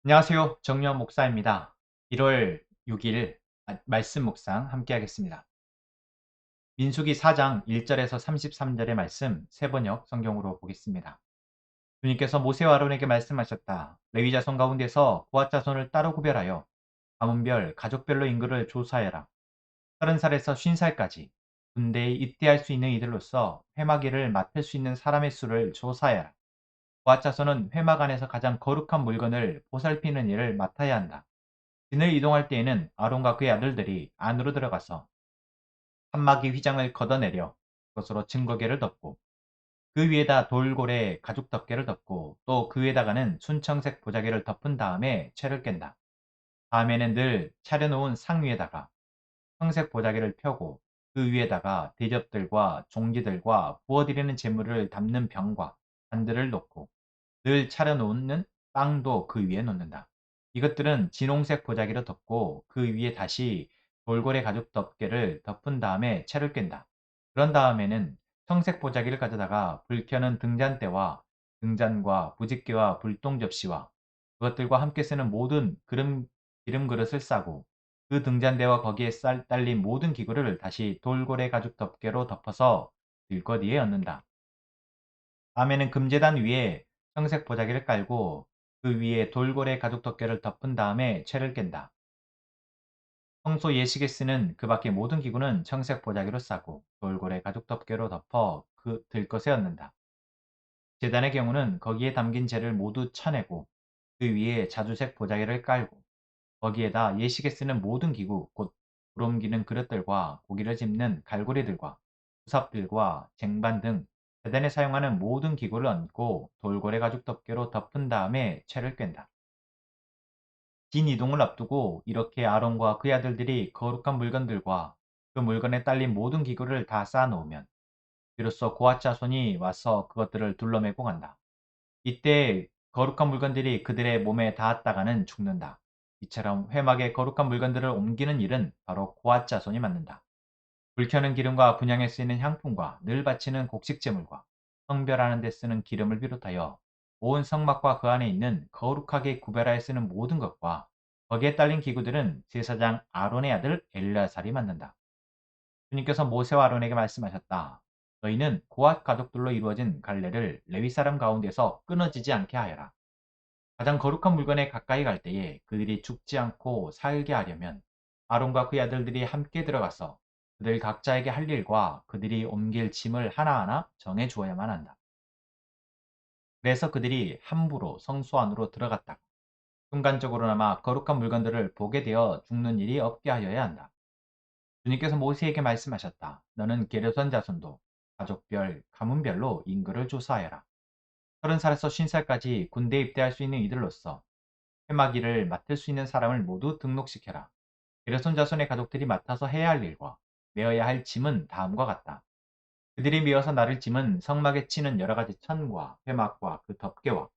안녕하세요. 정유한 목사입니다. 1월 6일 말씀 묵상 함께 하겠습니다. 민수기 4장 1절에서 33절의 말씀 세번역 성경으로 보겠습니다. 주님께서 모세와 아론에게 말씀하셨다. 레위 자손 가운데서 고핫 자손을 따로 구별하여 가문별, 가족별로 인구를 조사해라. 30살에서 50살까지 군대에 입대할 수 있는 이들로서 회막일을 맡을 수 있는 사람의 수를 조사해라. 고핫 자손은 회막 안에서 가장 거룩한 물건을 보살피는 일을 맡아야 한다. 진을 이동할 때에는 아론과 그의 아들들이 안으로 들어가서 한 마기 휘장을 걷어내려 그것으로 증거계를 덮고 그 위에다 돌고래 가죽 덮개를 덮고 또 그 위에다가는 순청색 보자기를 덮은 다음에 채를 깬다. 다음에는 늘 차려놓은 상 위에다가 청색 보자기를 펴고 그 위에다가 대접들과 종지들과 부어드리는 제물을 담는 병과 잔들을 놓고 늘 차려놓는 빵도 그 위에 놓는다. 이것들은 진홍색 보자기로 덮고 그 위에 다시 돌고래 가죽 덮개를 덮은 다음에 채를 깬다. 그런 다음에는 청색 보자기를 가져다가 불 켜는 등잔대와 등잔과 부집개와 불똥 접시와 그것들과 함께 쓰는 모든 기름 그릇을 싸고 그 등잔대와 거기에 딸린 모든 기구를 다시 돌고래 가죽 덮개로 덮어서 들거리에 얹는다. 다음에는 금제단 위에 청색 보자기를 깔고 그 위에 돌고래 가죽 덮개를 덮은 다음에 채를 깬다. 평소 예식에 쓰는 그 밖의 모든 기구는 청색 보자기로 싸고 돌고래 가죽 덮개로 덮어 그 들것에 얹는다. 제단의 경우는 거기에 담긴 재를 모두 쳐내고 그 위에 자주색 보자기를 깔고 거기에다 예식에 쓰는 모든 기구 곧 불 옮기는 그릇들과 고기를 집는 갈고리들과 부삽들과 쟁반 등 제단에 사용하는 모든 기구를 얹고 돌고래 가죽 덮개로 덮은 다음에 채를 꿰다. 긴 이동을 앞두고 이렇게 아론과 그의 아들들이 거룩한 물건들과 그 물건에 딸린 모든 기구를 다 쌓아놓으면 비로소 고앗 자손이 와서 그것들을 둘러매고 간다. 이때 거룩한 물건들이 그들의 몸에 닿았다가는 죽는다. 이처럼 회막의 거룩한 물건들을 옮기는 일은 바로 고앗 자손이 맡는다. 불 켜는 기름과 분향에 쓰이는 향품과 늘 바치는 곡식제물과 성별하는 데 쓰는 기름을 비롯하여 온 성막과 그 안에 있는 거룩하게 구별하여 쓰는 모든 것과 거기에 딸린 기구들은 제사장 아론의 아들 엘르아살이 맡는다. 주님께서 모세와 아론에게 말씀하셨다. 너희는 고앗 가족들로 이루어진 갈래를 레위 사람 가운데서 끊어지지 않게 하여라. 가장 거룩한 물건에 가까이 갈 때에 그들이 죽지 않고 살게 하려면 아론과 그의 아들들이 함께 들어가서 그들 각자에게 할 일과 그들이 옮길 짐을 하나하나 정해 주어야만 한다. 그래서 그들이 함부로 성소 안으로 들어갔다가 순간적으로나마 거룩한 물건들을 보게 되어 죽는 일이 없게 하여야 한다. 주님께서 모세에게 말씀하셨다. 너는 게르선 자손도 가족별, 가문별로 인구를 조사하여라. 30살에서 50살까지 군대에 입대할 수 있는 이들로서 해마기를 맡을 수 있는 사람을 모두 등록시켜라. 게르손 자손의 가족들이 맡아서 해야 할 일과 메어야 할 짐은 다음과 같다. 그들이 메어서 나를 짐은 성막에 치는 여러 가지 천과 회막과 그 덮개와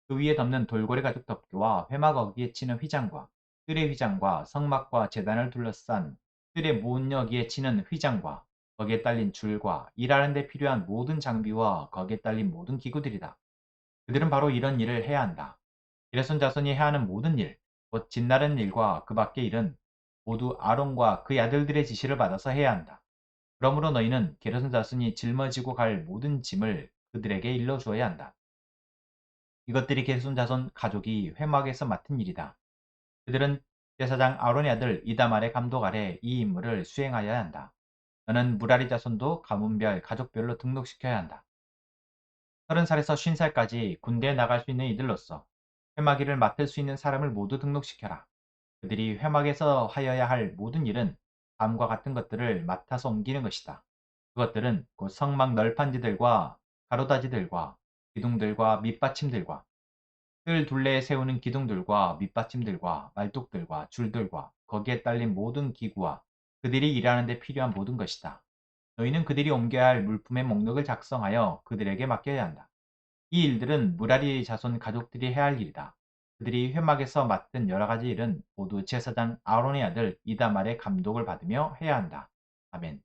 그 위에 덮는 돌고래 가죽 덮개와 회막 어기에 치는 휘장과 뜰의 휘장과 성막과 제단을 둘러싼 뜰의 문여기에 치는 휘장과 거기에 딸린 줄과 일하는 데 필요한 모든 장비와 거기에 딸린 모든 기구들이다. 그들은 바로 이런 일을 해야 한다. 이레손 자손이 해야 하는 모든 일, 곧 짓나른 일과 그 밖의 일은 모두 아론과 그의 아들들의 지시를 받아서 해야 한다. 그러므로 너희는 게르손 자손이 짊어지고 갈 모든 짐을 그들에게 일러주어야 한다. 이것들이 게르손 자손 가족이 회막에서 맡은 일이다. 그들은 제사장 아론의 아들 이다말의 감독 아래 이 임무를 수행하여야 한다. 너는 무라리 자손도 가문별, 가족별로 등록시켜야 한다. 30살에서 50살까지 군대에 나갈 수 있는 이들로서 회막일을 맡을 수 있는 사람을 모두 등록시켜라. 그들이 회막에서 하여야 할 모든 일은 다음과 같은 것들을 맡아서 옮기는 것이다. 그것들은 곧 성막 널판지들과 가로다지들과 기둥들과 밑받침들과 뜰 둘레에 세우는 기둥들과 밑받침들과 말뚝들과 줄들과 거기에 딸린 모든 기구와 그들이 일하는 데 필요한 모든 것이다. 너희는 그들이 옮겨야 할 물품의 목록을 작성하여 그들에게 맡겨야 한다. 이 일들은 무라리 자손 가족들이 해야 할 일이다. 그들이 회막에서 맡은 여러 가지 일은 모두 제사장 아론의 아들 이다말의 감독을 받으며 해야 한다. 아멘.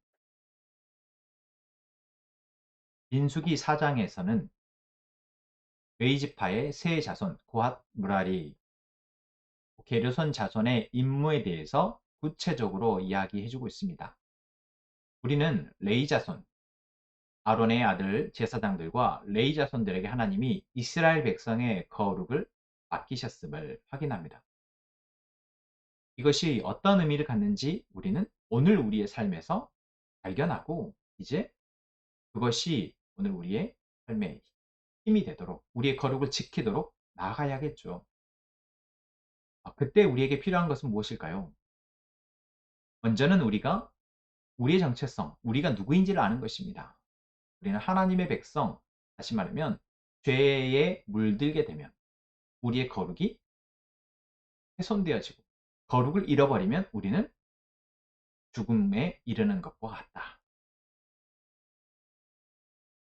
민수기 4장에서는 웨이지파의 세 자손 고핫 무라리 게르손 자손의 임무에 대해서 구체적으로 이야기해주고 있습니다. 우리는 레위 자손, 아론의 아들 제사장들과 레위 자손들에게 하나님이 이스라엘 백성의 거룩을 맡기셨음을 확인합니다. 이것이 어떤 의미를 갖는지 우리는 오늘 우리의 삶에서 발견하고 이제 그것이 오늘 우리의 삶의 힘이 되도록 우리의 거룩을 지키도록 나아가야겠죠. 그때 우리에게 필요한 것은 무엇일까요? 먼저는 우리가 우리의 정체성, 우리가 누구인지를 아는 것입니다. 우리는 하나님의 백성, 다시 말하면 죄에 물들게 되면 우리의 거룩이 훼손되어지고 거룩을 잃어버리면 우리는 죽음에 이르는 것과 같다.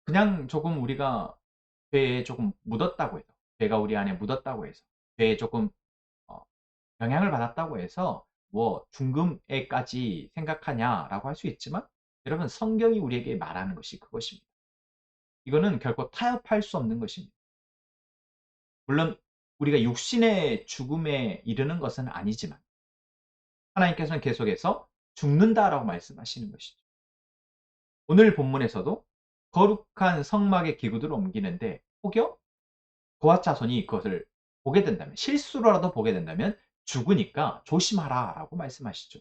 그냥 조금 우리가 죄에 조금 묻었다고 해서 죄가 우리 안에 묻었다고 해서 죄에 조금 어, 영향을 받았다고 해서 뭐 중금에까지 생각하냐라고 할 수 있지만 여러분 성경이 우리에게 말하는 것이 그것입니다. 이거는 결코 타협할 수 없는 것입니다. 물론 우리가 육신의 죽음에 이르는 것은 아니지만 하나님께서는 계속해서 죽는다라고 말씀하시는 것이죠. 오늘 본문에서도 거룩한 성막의 기구들을 옮기는데 혹여 고앗 자손이 그것을 보게 된다면 실수로라도 보게 된다면 죽으니까 조심하라 라고 말씀하시죠.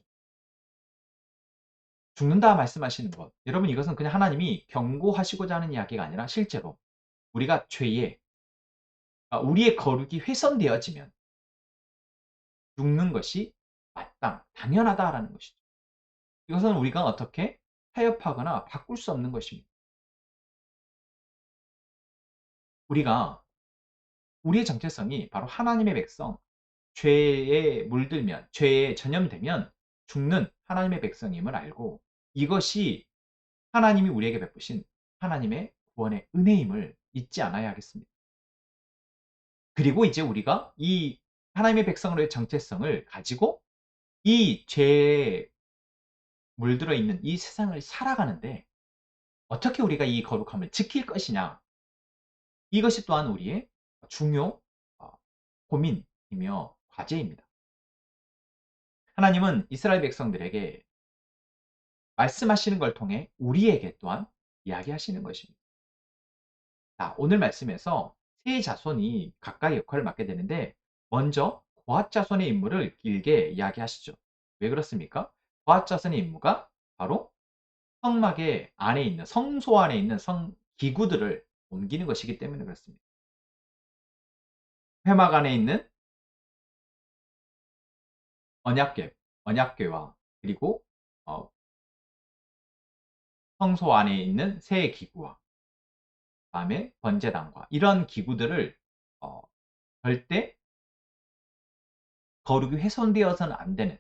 죽는다 말씀하시는 것 여러분 이것은 그냥 하나님이 경고하시고자 하는 이야기가 아니라 실제로 우리가 죄에 우리의 거룩이 훼손되어지면 죽는 것이 당연하다라는 것이죠. 이것은 우리가 어떻게 타협하거나 바꿀 수 없는 것입니다. 우리가 우리의 정체성이 바로 하나님의 백성, 죄에 물들면, 죄에 전염되면 죽는 하나님의 백성임을 알고 이것이 하나님이 우리에게 베푸신 하나님의 구원의 은혜임을 잊지 않아야 하겠습니다. 그리고 이제 우리가 이 하나님의 백성으로의 정체성을 가지고 이 죄에 물들어 있는 이 세상을 살아가는데 어떻게 우리가 이 거룩함을 지킬 것이냐 이것이 또한 우리의 중요 고민이며 과제입니다. 하나님은 이스라엘 백성들에게 말씀하시는 걸 통해 우리에게 또한 이야기하시는 것입니다. 자, 오늘 말씀에서 세 자손이 각각의 역할을 맡게 되는데 먼저 고핫 자손의 임무를 길게 이야기하시죠. 왜 그렇습니까? 고핫 자손의 임무가 바로 성막의 안에 있는 성소 안에 있는 성 기구들을 옮기는 것이기 때문에 그렇습니다. 회막 안에 있는 언약궤와 그리고 성소 안에 있는 새 기구와 그다음에 번제단과 이런 기구들을 어, 절대 거룩이 훼손되어서는 안 되는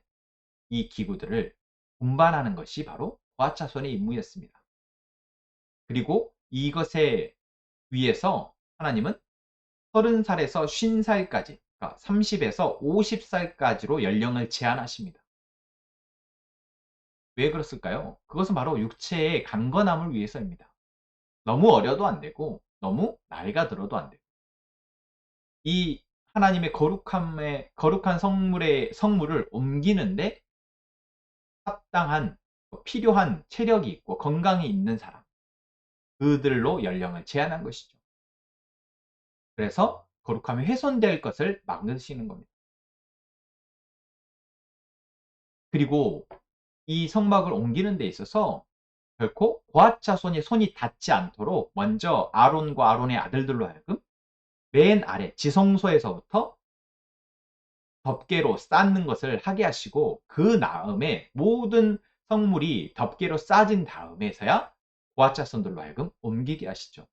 이 기구들을 운반하는 것이 바로 고아차손의 임무였습니다. 그리고 이것에 위해서 하나님은 30살에서 50살까지 그러니까 30에서 50살까지로 연령을 제한하십니다. 왜 그랬을까요? 그것은 바로 육체의 강건함을 위해서입니다. 너무 어려도 안 되고 너무 나이가 들어도 안 되고 이 하나님의 거룩한 성물을 옮기는데 합당한 필요한 체력이 있고 건강이 있는 사람 그들로 연령을 제한한 것이죠. 그래서 거룩함이 훼손될 것을 막으시는 겁니다. 그리고 이 성막을 옮기는 데 있어서 결코 고핫 자손의 손이 닿지 않도록 먼저 아론과 아론의 아들들로 하여금 맨 아래 지성소에서부터 덮개로 쌓는 것을 하게 하시고 그 다음에 모든 성물이 덮개로 쌓아진 다음에서야 고핫 자손들로 하여금 옮기게 하시죠.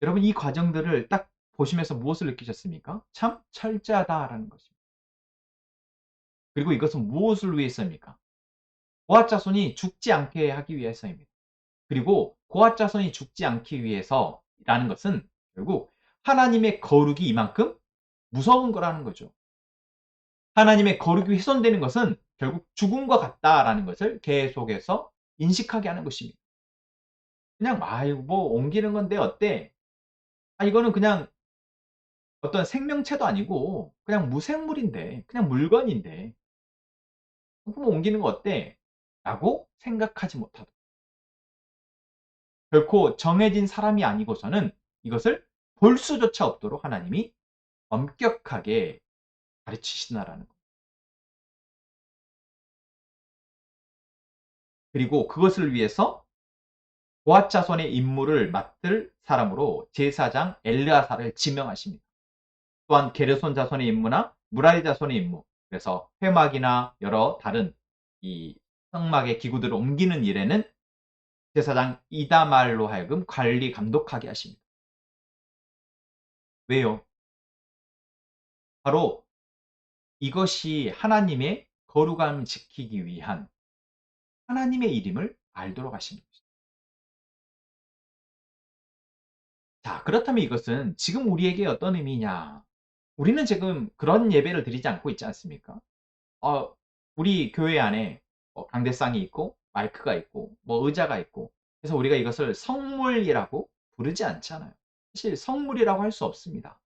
여러분 이 과정들을 딱 보시면서 무엇을 느끼셨습니까? 참 철저하다라는 것입니다. 그리고 이것은 무엇을 위해서입니까? 고핫 자손이 죽지 않게 하기 위해서입니다. 그리고 고핫 자손이 죽지 않기 위해서라는 것은 결국 하나님의 거룩이 이만큼 무서운 거라는 거죠. 하나님의 거룩이 훼손되는 것은 결국 죽음과 같다라는 것을 계속해서 인식하게 하는 것입니다. 그냥 뭐 옮기는 건데 어때? 이거는 그냥 어떤 생명체도 아니고 그냥 무생물인데, 그냥 물건인데 그거 옮기는 거 어때? 라고 생각하지 못하도록, 결코 정해진 사람이 아니고서는 이것을 볼 수조차 없도록 하나님이 엄격하게 가르치시나라는 것. 그리고 그것을 위해서 고앗 자손의 임무를 맡을 사람으로 제사장 엘르아사를 지명하십니다. 또한 게르손 자손의 임무나 무라리 자손의 임무, 그래서 회막이나 여러 다른 이 성막의 기구들을 옮기는 일에는 제사장 이다말로 하여금 관리 감독하게 하십니다. 왜요? 바로 이것이 하나님의 거룩함을 지키기 위한 하나님의 이름을 알도록 하시는 것입니다. 자, 그렇다면 이것은 지금 우리에게 어떤 의미냐? 우리는 지금 그런 예배를 드리지 않고 있지 않습니까? 어, 우리 교회 안에 강대상이 있고 마이크가 있고 뭐 의자가 있고, 그래서 우리가 이것을 성물이라고 부르지 않잖아요. 사실 성물이라고 할 수 없습니다.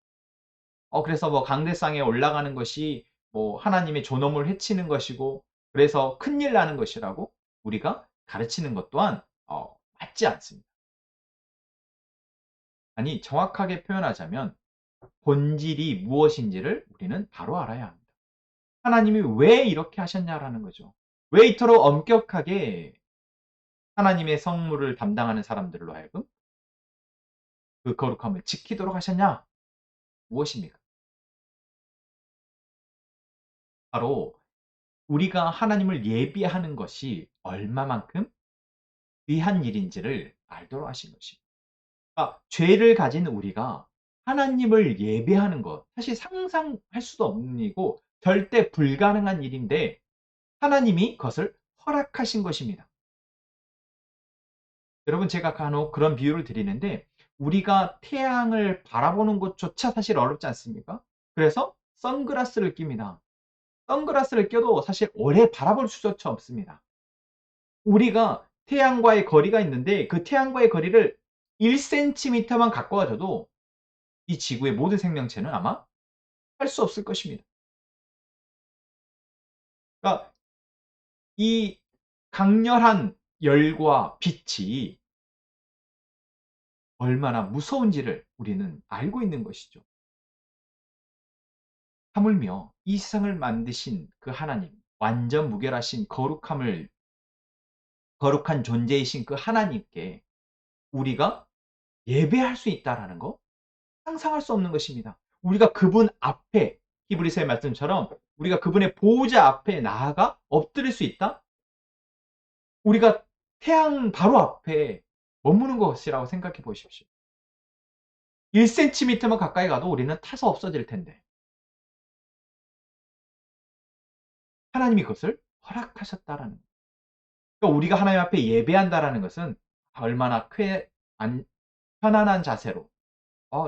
그래서 뭐 강대상에 올라가는 것이 뭐 하나님의 존엄을 해치는 것이고, 그래서 큰일 나는 것이라고 우리가 가르치는 것 또한 맞지 않습니다. 아니, 정확하게 표현하자면 본질이 무엇인지를 우리는 바로 알아야 합니다. 하나님이 왜 이렇게 하셨냐라는 거죠. 왜 이토록 엄격하게 하나님의 성물을 담당하는 사람들로 하여금 그 거룩함을 지키도록 하셨냐? 무엇입니까? 바로 우리가 하나님을 예비하는 것이 얼마만큼 귀한 일인지를 알도록 하신 것입니다. 그러니까 죄를 가진 우리가 하나님을 예배하는 것, 사실 상상할 수도 없는 일이고 절대 불가능한 일인데 하나님이 그것을 허락하신 것입니다. 여러분, 제가 간혹 그런 비유를 드리는데 우리가 태양을 바라보는 것조차 사실 어렵지 않습니까? 그래서 선글라스를 낍니다. 선글라스를 껴도 사실 오래 바라볼 수조차 없습니다. 우리가 태양과의 거리가 있는데 그 태양과의 거리를 1cm만 가까워져도 이 지구의 모든 생명체는 아마 할 수 없을 것입니다. 그러니까 이 강렬한 열과 빛이 얼마나 무서운지를 우리는 알고 있는 것이죠. 하물며 이 세상을 만드신 그 하나님, 완전 무결하신 거룩한 존재이신 그 하나님께 우리가 예배할 수 있다라는 거, 상상할 수 없는 것입니다. 우리가 그분 앞에, 히브리서의 말씀처럼 우리가 그분의 보호자 앞에 나아가 엎드릴 수 있다? 우리가 태양 바로 앞에 머무는 것이라고 생각해 보십시오. 1cm만 가까이 가도 우리는 타서 없어질 텐데 하나님이 그것을 허락하셨다라는 거예요. 그러니까 우리가 하나님 앞에 예배한다라는 것은 얼마나 편안한 자세로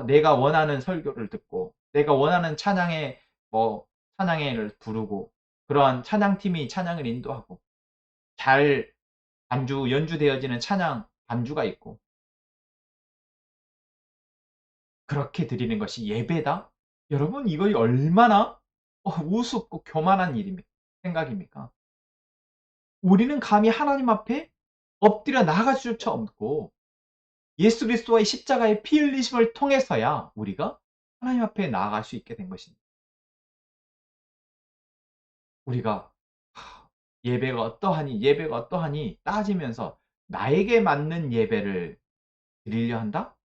내가 원하는 설교를 듣고 내가 원하는 찬양회를 부르고 그러한 찬양팀이 찬양을 인도하고 잘 연주되어지는 찬양 반주가 있고 그렇게 드리는 것이 예배다? 여러분, 이거 얼마나 우습고 교만한 생각입니까? 우리는 감히 하나님 앞에 엎드려 나아갈 수조차 없고 예수 그리스도의 십자가의 피 흘리심을 통해서야 우리가 하나님 앞에 나아갈 수 있게 된 것입니다. 우리가 예배가 어떠하니 따지면서 나에게 맞는 예배를 드리려 한다?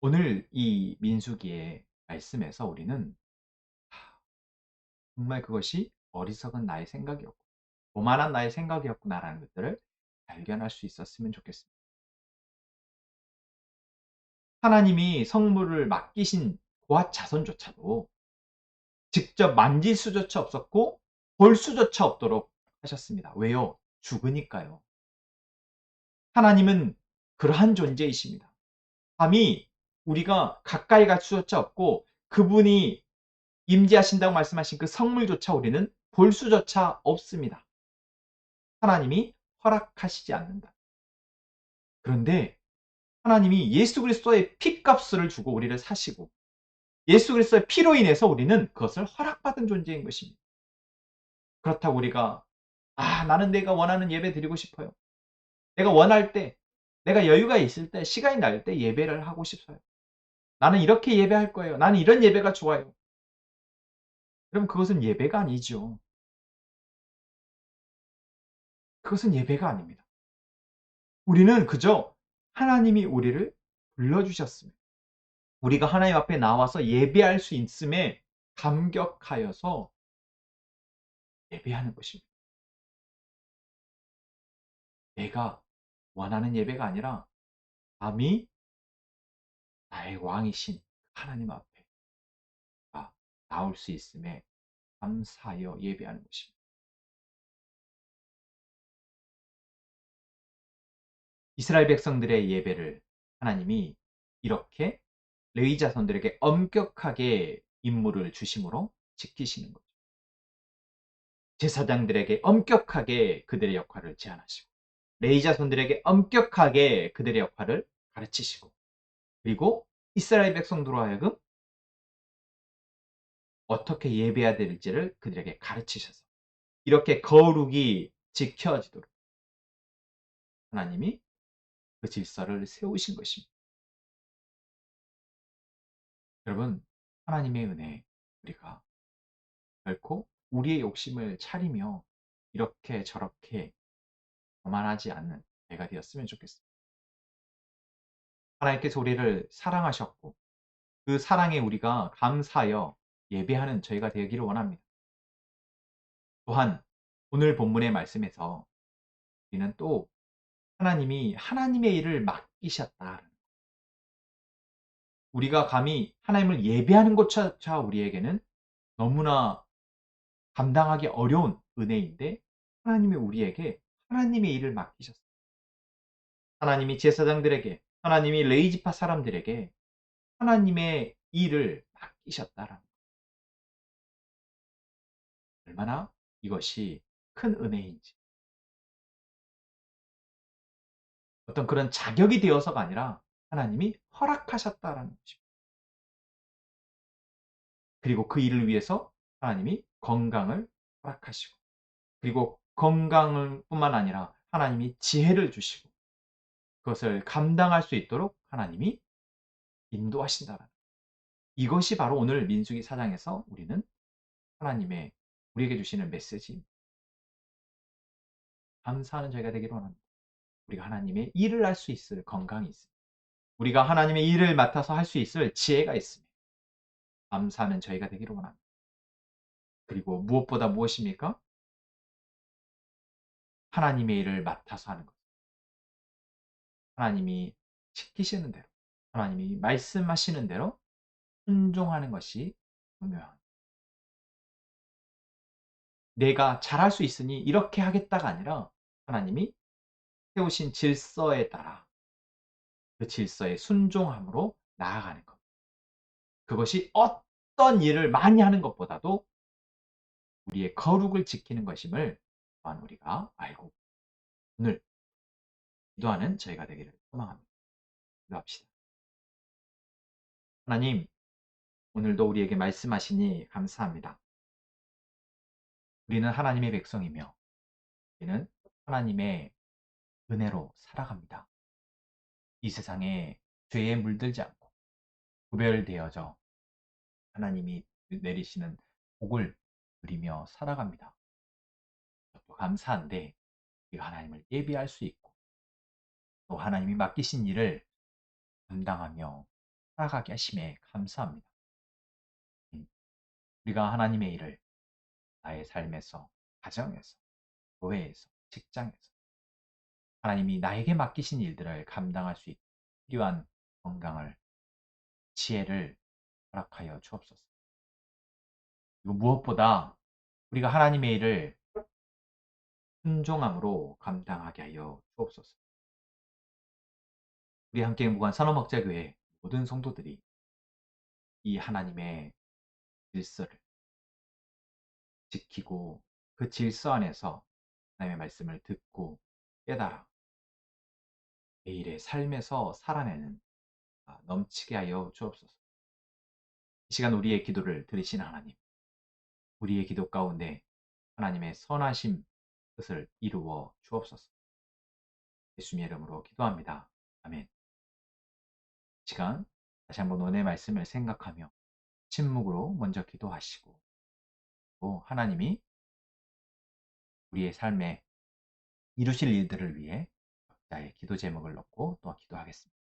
오늘 이 민수기의 말씀에서 우리는 정말 그것이 어리석은 나의 생각이었고 오만한 나의 생각이었구나라는 것들을 발견할 수 있었으면 좋겠습니다. 하나님이 성물을 맡기신 고앗 자손조차도 직접 만질 수조차 없었고 볼 수조차 없도록 하셨습니다. 왜요? 죽으니까요. 하나님은 그러한 존재이십니다. 감히 우리가 가까이 갈 수조차 없고 그분이 임재하신다고 말씀하신 그 성물조차 우리는 볼 수조차 없습니다. 하나님이 허락하시지 않는다. 그런데 하나님이 예수 그리스도의 피값을 주고 우리를 사시고 예수 그리스도의 피로 인해서 우리는 그것을 허락받은 존재인 것입니다. 그렇다고 우리가 나는 내가 원하는 예배 드리고 싶어요. 내가 원할 때, 내가 여유가 있을 때, 시간이 날 때 예배를 하고 싶어요. 나는 이렇게 예배할 거예요. 나는 이런 예배가 좋아요. 그럼 그것은 예배가 아니죠. 그것은 예배가 아닙니다. 우리는 그저 하나님이 우리를 불러주셨습니다. 우리가 하나님 앞에 나와서 예배할 수 있음에 감격하여서 예배하는 것입니다. 내가 원하는 예배가 아니라 감히 나의 왕이신 하나님 앞에 나올 수 있음에 감사하여 예배하는 것입니다. 이스라엘 백성들의 예배를 하나님이 이렇게 레위 자손들에게 엄격하게 임무를 주심으로 지키시는 거죠. 제사장들에게 엄격하게 그들의 역할을 제안하시고 레위 자손들에게 엄격하게 그들의 역할을 가르치시고 그리고 이스라엘 백성들로 하여금 어떻게 예배해야 될지를 그들에게 가르치셔서 이렇게 거룩이 지켜지도록 하나님이 그 질서를 세우신 것입니다. 여러분, 하나님의 은혜 우리가 결코 우리의 욕심을 차리며 이렇게 저렇게 거만하지 않는 내가 되었으면 좋겠습니다. 하나님께서 우리를 사랑하셨고 그 사랑에 우리가 감사하여 예배하는 저희가 되기를 원합니다. 또한 오늘 본문의 말씀에서 우리는 또 하나님이 하나님의 일을 맡기셨다. 우리가 감히 하나님을 예배하는 것조차 우리에게는 너무나 감당하기 어려운 은혜인데 하나님이 우리에게 하나님의 일을 맡기셨어요. 하나님이 제사장들에게 하나님이 레위지파 사람들에게 하나님의 일을 맡기셨다라는 얼마나 이것이 큰 은혜인지 어떤 그런 자격이 되어서가 아니라 하나님이 허락하셨다라는 것입니다. 그리고 그 일을 위해서 하나님이 건강을 허락하시고 그리고 건강을 뿐만 아니라 하나님이 지혜를 주시고 그것을 감당할 수 있도록 하나님이 인도하신다라는 이것이 바로 오늘 민수기 4장에서 우리는 하나님의 우리에게 주시는 메시지 감사하는 저희가 되기를 원합니다. 우리가 하나님의 일을 할 수 있을 건강이 있습니다. 우리가 하나님의 일을 맡아서 할 수 있을 지혜가 있습니다. 감사하는 저희가 되기를 원합니다. 그리고 무엇보다 무엇입니까? 하나님의 일을 맡아서 하는 것. 하나님이 시키시는 대로, 하나님이 말씀하시는 대로 순종하는 것이 중요합니다. 내가 잘할 수 있으니 이렇게 하겠다가 아니라 하나님이 세우신 질서에 따라 그 질서에 순종함으로 나아가는 것. 그것이 어떤 일을 많이 하는 것보다도 우리의 거룩을 지키는 것임을 또한 우리가 알고 오늘 기도하는 저희가 되기를 소망합니다. 기도합시다. 하나님, 오늘도 우리에게 말씀하시니 감사합니다. 우리는 하나님의 백성이며 우리는 하나님의 은혜로 살아갑니다. 이 세상에 죄에 물들지 않고 구별되어져 하나님이 내리시는 복을 누리며 살아갑니다. 또 감사한데 우리가 하나님을 예비할 수 있고 또 하나님이 맡기신 일을 감당하며 살아가게 하심에 감사합니다. 우리가 하나님의 일을 나의 삶에서, 가정에서, 교회에서, 직장에서 하나님이 나에게 맡기신 일들을 감당할 수 있게 필요한 건강을, 지혜를 허락하여 주옵소서. 그리고 무엇보다 우리가 하나님의 일을 순종함으로 감당하게 하여 주옵소서. 우리 함께 행복한 산업목자교회 모든 성도들이 이 하나님의 질서를 지키고 그 질서 안에서 하나님의 말씀을 듣고 깨달아 매일의 삶에서 살아내는 넘치게 하여 주옵소서. 이 시간 우리의 기도를 들으신 하나님, 우리의 기도 가운데 하나님의 선하심 뜻을 이루어 주옵소서. 예수님의 이름으로 기도합니다. 아멘. 이 시간 다시 한번 오늘 말씀을 생각하며 침묵으로 먼저 기도하시고 또 하나님이 우리의 삶에 이루실 일들을 위해 각자의 기도 제목을 넣고 또 기도하겠습니다.